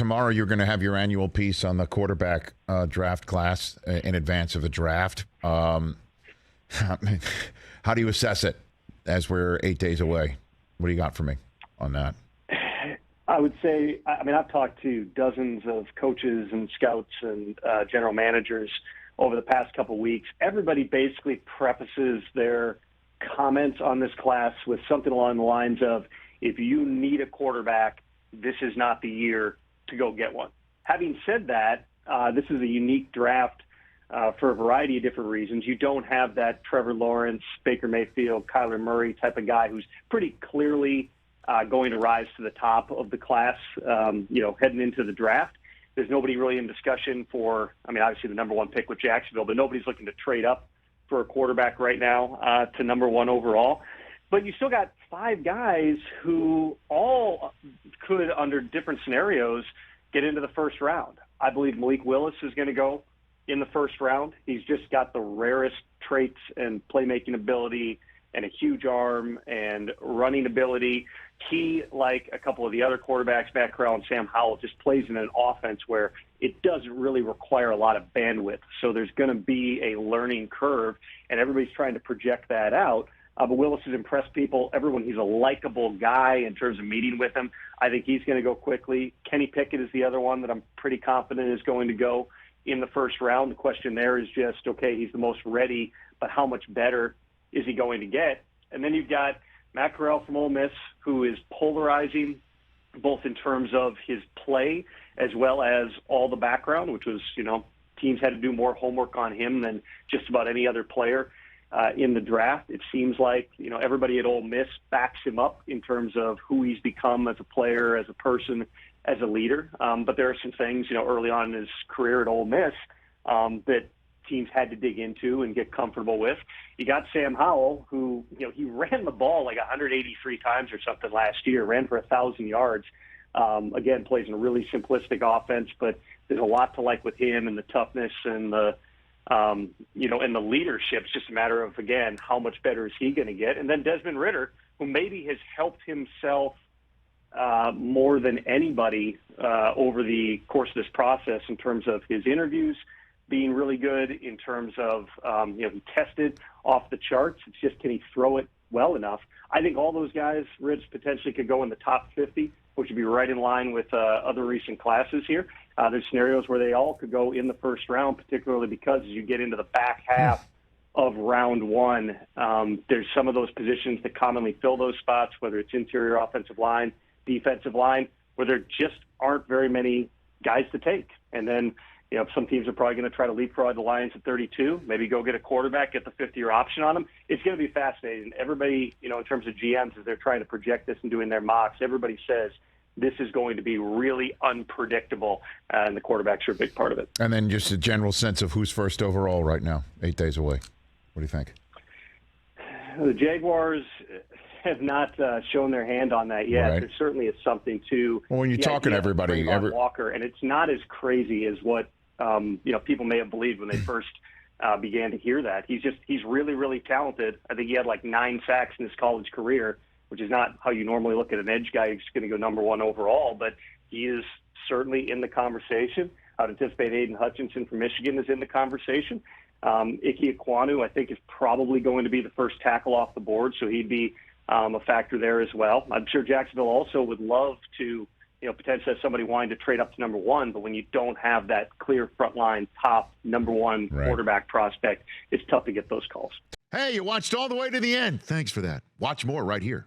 tomorrow you're going to have your annual piece on the quarterback draft class in advance of the draft. How do you assess it as we're 8 days away? What do you got for me on that? I would say, I've talked to dozens of coaches and scouts and general managers over the past couple of weeks. Everybody basically prefaces their comments on this class with something along the lines of, if you need a quarterback, this is not the year to go get one. Having said that, this is a unique draft for a variety of different reasons. You don't have that Trevor Lawrence, Baker Mayfield, Kyler Murray type of guy who's pretty clearly going to rise to the top of the class, heading into the draft. There's nobody really in discussion for, obviously the number one pick with Jacksonville, but nobody's looking to trade up for a quarterback right now to number one overall. But you still got 5 guys who all could, under different scenarios, get into the first round. I believe Malik Willis is going to go in the first round. He's just got the rarest traits and playmaking ability and a huge arm and running ability. He, like a couple of the other quarterbacks, Matt Corral and Sam Howell, just plays in an offense where it doesn't really require a lot of bandwidth. So there's going to be a learning curve, and everybody's trying to project that out. But Willis has impressed people. He's a likable guy in terms of meeting with him. I think he's going to go quickly. Kenny Pickett is the other one that I'm pretty confident is going to go in the first round. The question there is just, okay, he's the most ready, but how much better is he going to get? And then you've got Matt Corral from Ole Miss, who is polarizing both in terms of his play as well as all the background, which was, teams had to do more homework on him than just about any other player in the draft. It seems like, everybody at Ole Miss backs him up in terms of who he's become as a player, as a person, as a leader. But there are some things, early on in his career at Ole Miss that teams had to dig into and get comfortable with. You got Sam Howell, who, he ran the ball like 183 times or something last year, ran for 1,000 yards. Again, plays in a really simplistic offense, but there's a lot to like with him and the toughness and the, and the leadership. It's just a matter of, again, how much better is he going to get? And then Desmond Ridder, who maybe has helped himself more than anybody over the course of this process in terms of his interviews being really good, in terms of, he tested off the charts. It's just, can he throw it well enough? I think all those guys, Rich, potentially could go in the top 50, which would be right in line with other recent classes here. There's scenarios where they all could go in the first round, particularly because as you get into the back half of round one, there's some of those positions that commonly fill those spots, whether it's interior offensive line, defensive line, where there just aren't very many guys to take. And then, some teams are probably going to try to leapfrog the Lions at 32, maybe go get a quarterback, get the 50-year option on them. It's going to be fascinating. Everybody, in terms of GMs, as they're trying to project this and doing their mocks, everybody says this is going to be really unpredictable, and the quarterbacks are a big part of it. And then just a general sense of who's first overall right now, 8 days away. What do you think? The Jaguars have not shown their hand on that yet. Right. There certainly is something to when you're talking to everybody, Walker, and it's not as crazy as what people may have believed when they first began to hear that. He's really, really talented. I think he had like 9 sacks in his college career, which is not how you normally look at an edge guy who's going to go number one overall, but he is certainly in the conversation. I would anticipate Aiden Hutchinson from Michigan is in the conversation. Ike Ekwonu, I think, is probably going to be the first tackle off the board, so he'd be a factor there as well. I'm sure Jacksonville also would love to, potentially have somebody wanting to trade up to number one, but when you don't have that clear frontline top number one quarterback prospect, it's tough to get those calls. Hey, you watched all the way to the end. Thanks for that. Watch more right here.